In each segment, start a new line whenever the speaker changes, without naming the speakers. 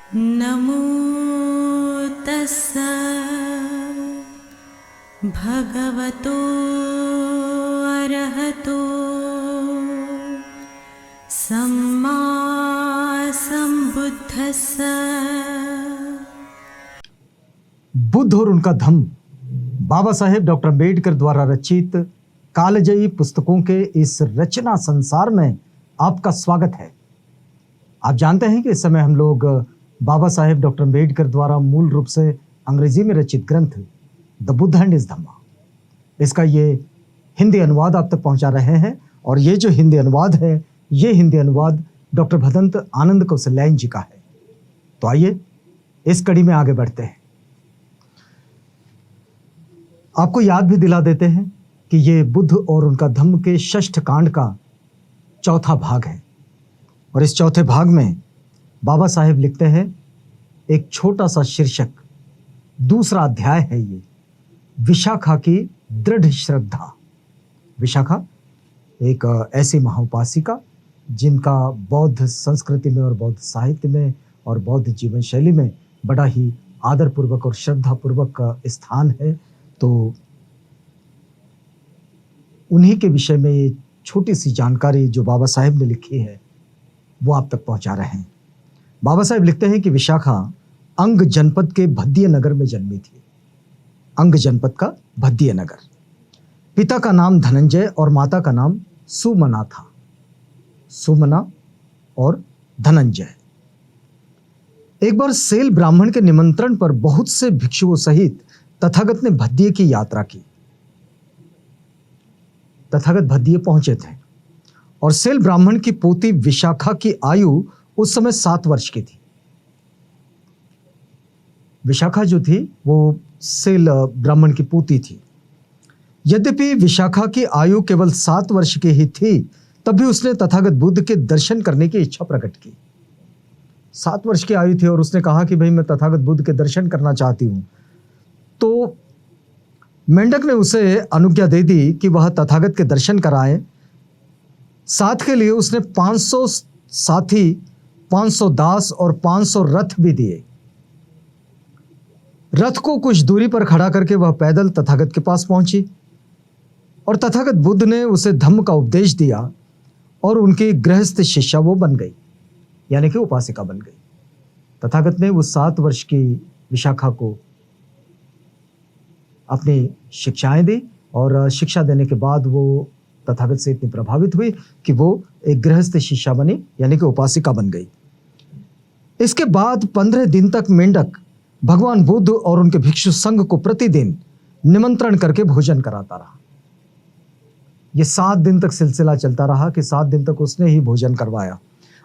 नमो तस्स भगवतो अरहतो सम्मा सम्बुद्धस्स।
बुद्ध और उनका धम्म बाबा साहेब डॉक्टर अम्बेडकर द्वारा रचित कालजयी पुस्तकों के इस रचना संसार में आपका स्वागत है। आप जानते हैं कि इस समय हम लोग बाबा साहेब डॉक्टर अम्बेडकर द्वारा मूल रूप से अंग्रेजी में रचित ग्रंथ द बुद्ध एंड हिज धम्मा, इसका ये हिंदी अनुवाद आप तक पहुंचा रहे हैं। और ये जो हिंदी अनुवाद है, ये हिंदी अनुवाद डॉक्टर भदंत आनंद कौशल्यायन जी का है। तो आइए इस कड़ी में आगे बढ़ते हैं। आपको याद भी दिला देते हैं कि ये बुद्ध और उनका धम्म के षष्ठ कांड का चौथा भाग है। और इस चौथे भाग में बाबा साहेब लिखते हैं एक छोटा सा शीर्षक, दूसरा अध्याय है ये, विशाखा की दृढ़ श्रद्धा। विशाखा एक ऐसी महाउपासिका जिनका बौद्ध संस्कृति में और बौद्ध साहित्य में और बौद्ध जीवन शैली में बड़ा ही आदरपूर्वक और श्रद्धापूर्वक का स्थान है। तो उन्हीं के विषय में ये छोटी सी जानकारी जो बाबा साहेब ने लिखी है वो आप तक पहुंचा रहे हैं। बाबा साहेब लिखते हैं कि विशाखा अंग जनपद के भद्दिय नगर में जन्मी थी। अंग जनपद का भद्दिय नगर। पिता का नाम धनंजय और माता का नाम सुमना था। सुमना और धनंजय। एक बार सेल ब्राह्मण के निमंत्रण पर बहुत से भिक्षुओं सहित तथागत ने भद्दिय की यात्रा की। तथागत भद्दिय पहुंचे थे और सेल ब्राह्मण की पोती विशाखा की आयु उस समय 7 वर्ष की थी। विशाखा जो थी वो सेल ब्राह्मण की पोती थी। यद्यपि विशाखा की आयु केवल 7 वर्ष की ही थी, तब भी उसने तथागत बुद्ध के दर्शन करने की इच्छा प्रकट की। 7 वर्ष की आयु थी और उसने कहा कि भाई मैं तथागत बुद्ध के दर्शन करना चाहती हूं। तो मेंढक ने उसे अनुज्ञा दे दी कि वह तथागत के दर्शन कराए। साथ के लिए उसने 500 साथी, 500 दास और 500 रथ भी दिए। रथ को कुछ दूरी पर खड़ा करके वह पैदल तथागत के पास पहुंची और तथागत बुद्ध ने उसे धम्म का उपदेश दिया और उनकी गृहस्थ शिष्या वो बन गई, यानी कि उपासिका बन गई। तथागत ने उस 7 वर्ष की विशाखा को अपनी शिक्षाएं दी और शिक्षा देने के बाद वो तथागत से इतनी प्रभावित हुई कि वो एक गृहस्थ शिष्या बनी, यानी कि उपासिका बन गई। इसके बाद 15 दिन तक मेंढक भगवान बुद्ध और उनके भिक्षु संघ को प्रतिदिन निमंत्रण करके भोजन कराता रहा। ये 7 दिन तक सिलसिला चलता रहा कि 7 दिन तक उसने ही भोजन करवाया।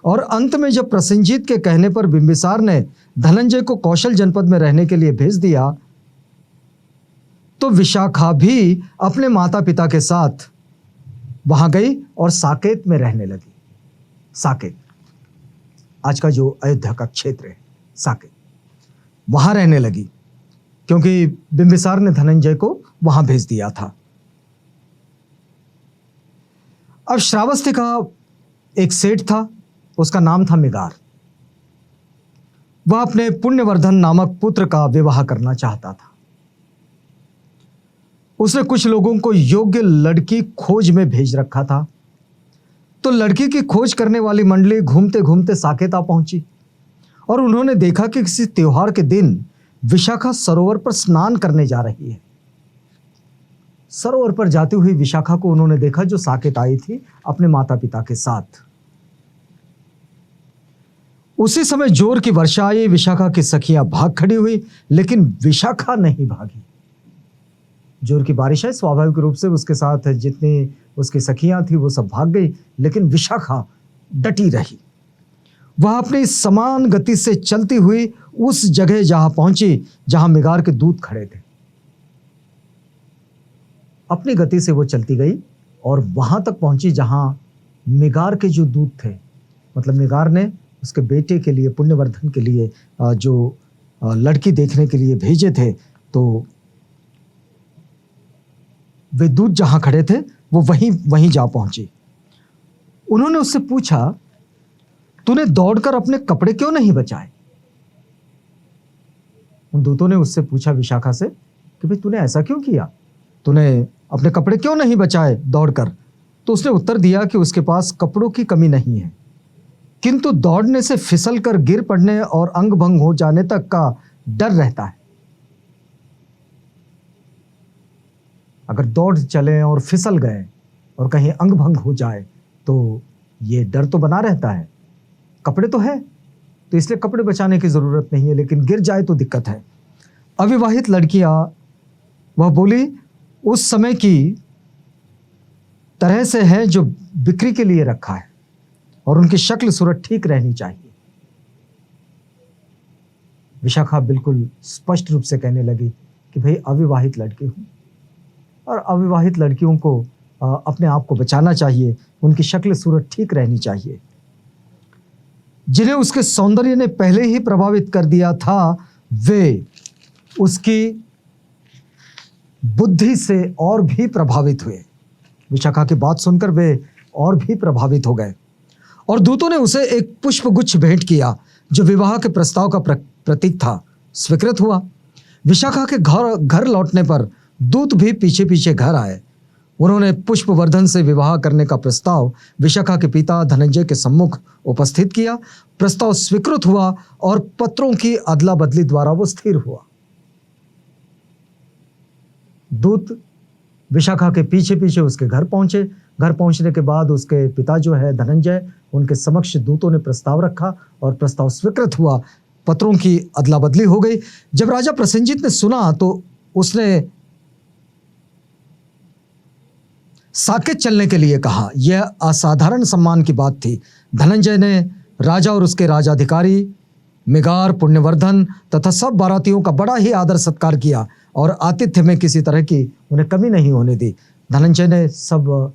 और अंत में जब प्रसेनजीत के कहने पर बिंबिसार ने धनंजय को कौशल जनपद में रहने के लिए भेज दिया, तो विशाखा भी अपने माता पिता के साथ वहां गई और साकेत में रहने लगी। साकेत आज का जो अयोध्या का क्षेत्र है, साकेत, वहां रहने लगी क्योंकि बिंबिसार ने धनंजय को वहां भेज दिया था। अब श्रावस्ती का एक सेठ था, उसका नाम था मिगार। वह अपने पुण्यवर्धन नामक पुत्र का विवाह करना चाहता था। उसने कुछ लोगों को योग्य लड़की खोज में भेज रखा था। तो लड़की की खोज करने वाली मंडली घूमते घूमते साकेत आ पहुंची और उन्होंने देखा कि किसी त्योहार के दिन विशाखा सरोवर पर स्नान करने जा रही है। सरोवर पर जाती हुई विशाखा को उन्होंने देखा, जो साकेत आई थी अपने माता पिता के साथ। उसी समय जोर की वर्षा आई। विशाखा की सखियां भाग खड़ी हुई, लेकिन विशाखा नहीं भागी। जोर की बारिश है, स्वाभाविक रूप से उसके साथ जितनी उसकी सखियां थी वो सब भाग गई, लेकिन विशाखा डटी रही। वह अपनी समान गति से चलती हुई उस जगह जहां पहुंची जहां मिगार के दूत खड़े थे। अपनी गति से वो चलती गई और वहां तक पहुंची जहां मिगार के जो दूत थे, मतलब मिगार ने उसके बेटे के लिए, पुण्यवर्धन के लिए जो लड़की देखने के लिए भेजे थे, तो वे दूत जहां खड़े थे वो वहीं जा पहुंचे। उन्होंने उससे पूछा, तूने दौड़कर अपने कपड़े क्यों नहीं बचाए? उन दूतों ने उससे पूछा विशाखा से कि भाई तूने ऐसा क्यों किया, तूने अपने कपड़े क्यों नहीं बचाए दौड़कर। तो उसने उत्तर दिया कि उसके पास कपड़ों की कमी नहीं है, किंतु दौड़ने से फिसल कर गिर पड़ने और अंग भंग हो जाने तक का डर रहता है। अगर दौड़ चले और फिसल गए और कहीं अंग भंग हो जाए तो ये डर तो बना रहता है। कपड़े तो है तो इसलिए कपड़े बचाने की जरूरत नहीं है, लेकिन गिर जाए तो दिक्कत है। अविवाहित लड़कियां, वह बोली, उस समय की तरह से है जो बिक्री के लिए रखा है और उनकी शक्ल सूरत ठीक रहनी चाहिए। विशाखा बिल्कुल स्पष्ट रूप से कहने लगी कि भाई अविवाहित लड़की हूं और अविवाहित लड़कियों को अपने आप को बचाना चाहिए, उनकी शक्ल सूरत ठीक रहनी चाहिए। जिन्हें उसके सौंदर्य ने पहले ही प्रभावित कर दिया था वे उसकी बुद्धि से और भी प्रभावित हुए। विशाखा की बात सुनकर वे और भी प्रभावित हो गए और दूतों ने उसे एक पुष्पगुच्छ भेंट किया जो विवाह के प्रस्ताव का प्रतीक था। स्वीकृत हुआ। विशाखा के घर लौटने पर दूत भी पीछे पीछे घर आए। उन्होंने पुष्पवर्धन से विवाह करने का प्रस्ताव विशाखा के पिता धनंजय के सम्मुख उपस्थित किया। प्रस्ताव स्वीकृत हुआ और पत्रों की अदला बदली द्वारा वो स्थिर हुआ। दूत विशाखा के पीछे पीछे उसके घर पहुंचे। घर पहुंचने के बाद उसके पिता जो है धनंजय, उनके समक्ष दूतों ने प्रस्ताव रखा और प्रस्ताव स्वीकृत हुआ। पत्रों की अदला बदली हो गई। जब राजा प्रसेनजीत ने सुना तो उसने साकेत चलने के लिए कहा। यह असाधारण सम्मान की बात थी। धनंजय ने राजा और उसके राजाधिकारी मिगार, पुण्यवर्धन तथा सब बारातियों का बड़ा ही आदर सत्कार किया और आतिथ्य में किसी तरह की उन्हें कमी नहीं होने दी। धनंजय ने सब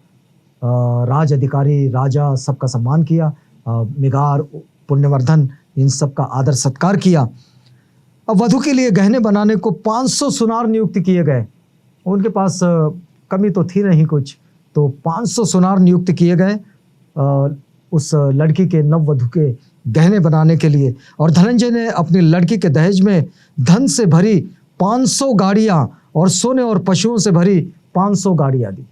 राज अधिकारी, राजा सबका सम्मान किया। मिगार, पुण्यवर्धन, इन सब का आदर सत्कार किया। अब वधु के लिए गहने बनाने को 500 सुनार नियुक्त किए गए। उनके पास कमी तो थी नहीं कुछ, तो 500 सुनार नियुक्त किए गए उस लड़की के, नववधु के गहने बनाने के लिए। और धनंजय ने अपनी लड़की के दहेज में धन से भरी 500 गाड़ियां और सोने और पशुओं से भरी 500 गाड़ियां दी।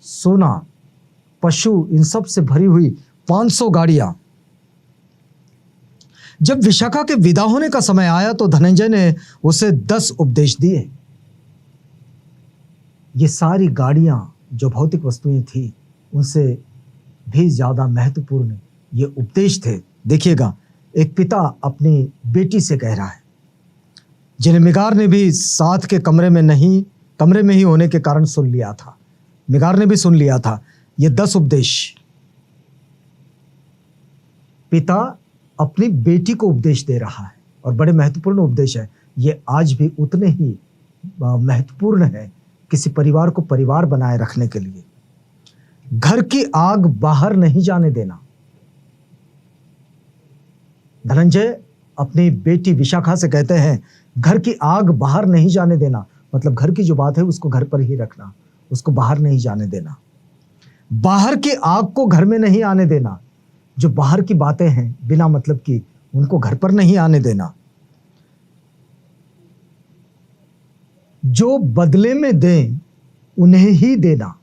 सोना, पशु, इन सब से भरी हुई 500 गाड़ियां। जब विशाखा के विदा होने का समय आया तो धनंजय ने उसे 10 उपदेश दिए। ये सारी गाड़ियां जो भौतिक वस्तुएं थी उनसे भी ज्यादा महत्वपूर्ण ये उपदेश थे। देखिएगा, एक पिता अपनी बेटी से कह रहा है, जिन्हें मिगार ने भी साथ के कमरे में ही होने के कारण सुन लिया था। मिगार ने भी सुन लिया था। ये 10 उपदेश पिता अपनी बेटी को उपदेश दे रहा है और बड़े महत्वपूर्ण उपदेश है। ये आज भी उतने ही महत्वपूर्ण है किसी परिवार को परिवार बनाए रखने के लिए। घर की आग बाहर नहीं जाने देना। धनंजय अपनी बेटी विशाखा से कहते हैं, घर की आग बाहर नहीं जाने देना, मतलब घर की जो बात है उसको घर पर ही रखना, उसको बाहर नहीं जाने देना। बाहर की आग को घर में नहीं आने देना। जो बाहर की बातें हैं बिना मतलब की, उनको घर पर नहीं आने देना। जो बदले में दें उन्हें ही देना।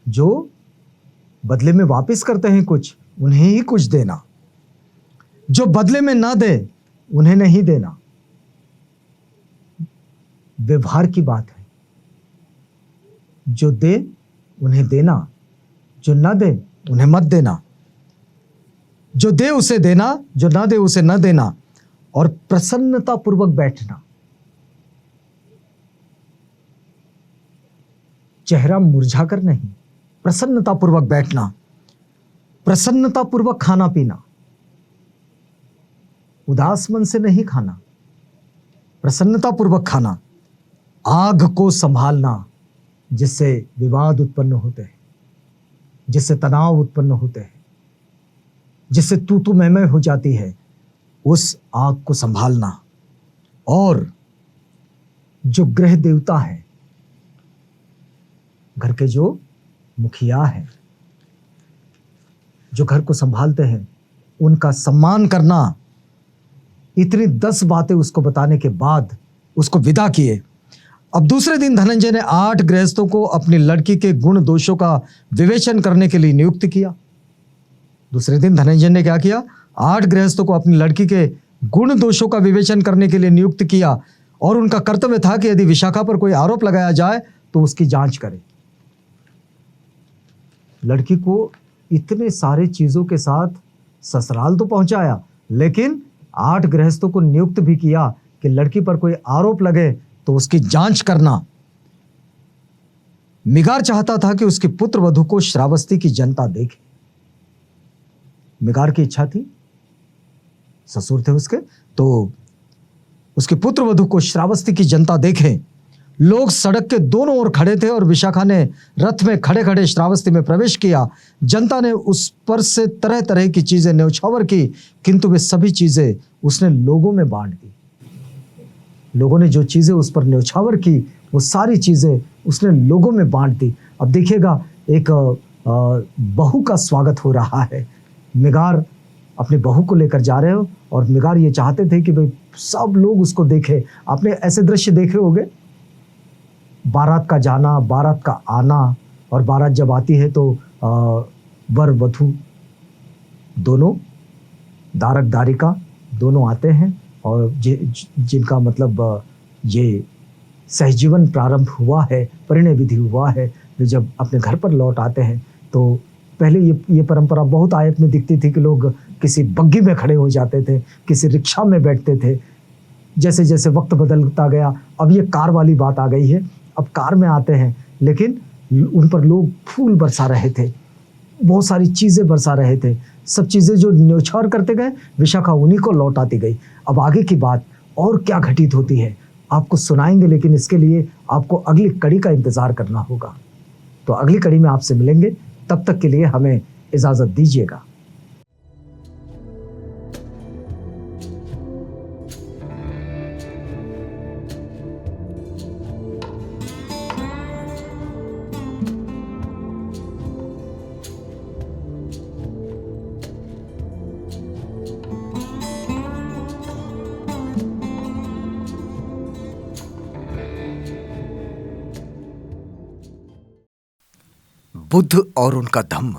जो बदले में वापस करते हैं कुछ, उन्हें ही कुछ देना। जो बदले में ना दे उन्हें नहीं देना। व्यवहार की बात है। जो दे उन्हें देना, जो ना दे उन्हें मत देना। जो दे उसे देना, जो ना दे उसे न देना। और प्रसन्नता पूर्वक बैठना। चेहरा मुरझाकर नहीं, प्रसन्नता पूर्वक बैठना, प्रसन्नता पूर्वक खाना पीना। उदास मन से नहीं खाना, प्रसन्नता पूर्वक खाना। आग को संभालना, जिससे विवाद उत्पन्न होते हैं, जिससे तनाव उत्पन्न होते हैं, जिससे तू मैं हो जाती है, उस आग को संभालना। और जो गृह देवता है, घर के जो मुखिया हैं, जो घर को संभालते हैं, उनका सम्मान करना। इतनी 10 बातें उसको बताने के बाद उसको विदा किए। अब दूसरे दिन धनंजय ने 8 गृहस्थों को अपनी लड़की के गुण दोषों का विवेचन करने के लिए नियुक्त किया। दूसरे दिन धनंजय ने क्या किया? 8 गृहस्थों को अपनी लड़की के गुण दोषों का विवेचन करने के लिए नियुक्त किया और उनका कर्तव्य था कि यदि विशाखा पर कोई आरोप लगाया जाए तो उसकी जांच करे। लड़की को इतने सारे चीजों के साथ ससुराल तो पहुंचाया, लेकिन 8 गृहस्थों को नियुक्त भी किया कि लड़की पर कोई आरोप लगे तो उसकी जांच करना। मिगार चाहता था कि उसकी पुत्र वधू को श्रावस्ती की जनता देखे। मिगार की इच्छा थी, ससुर थे उसके, तो उसके पुत्र वधू को श्रावस्ती की जनता देखे। लोग सड़क के दोनों ओर खड़े थे और विशाखा ने रथ में खड़े खड़े श्रावस्ती में प्रवेश किया। जनता ने उस पर से तरह तरह की चीजें न्यौछावर की, किंतु वे सभी चीजें उसने लोगों में बांट दी। लोगों ने जो चीजें उस पर न्यौछावर की, वो सारी चीजें उसने लोगों में बांट दी। अब देखिएगा, एक बहू का स्वागत हो रहा है। मिगार अपनी बहू को लेकर जा रहे हो और मिगार ये चाहते थे कि भाई सब लोग उसको देखे। आपने ऐसे दृश्य देखे होंगे, बारात का जाना, बारात का आना, और बारात जब आती है तो वर वधू दोनों, दारक दारिका दोनों आते हैं और जिनका मतलब ये सहजीवन प्रारंभ हुआ है, परिणय विधि हुआ है, वे जब अपने घर पर लौट आते हैं तो पहले ये परंपरा बहुत आयत में दिखती थी कि लोग किसी बग्गी में खड़े हो जाते थे, किसी रिक्शा में बैठते थे। जैसे जैसे वक्त बदलता गया, अब ये कार वाली बात आ गई है, अब कार में आते हैं, लेकिन उन पर लोग फूल बरसा रहे थे, बहुत सारी चीज़ें बरसा रहे थे। सब चीज़ें जो न्यौछावर करते गए, विशाखा उन्हीं को लौटाती गई। अब आगे की बात और क्या घटित होती है आपको सुनाएंगे, लेकिन इसके लिए आपको अगली कड़ी का इंतज़ार करना होगा। तो अगली कड़ी में आपसे मिलेंगे, तब तक के लिए हमें इजाज़त दीजिएगा।
बुद्ध और उनका धम्म।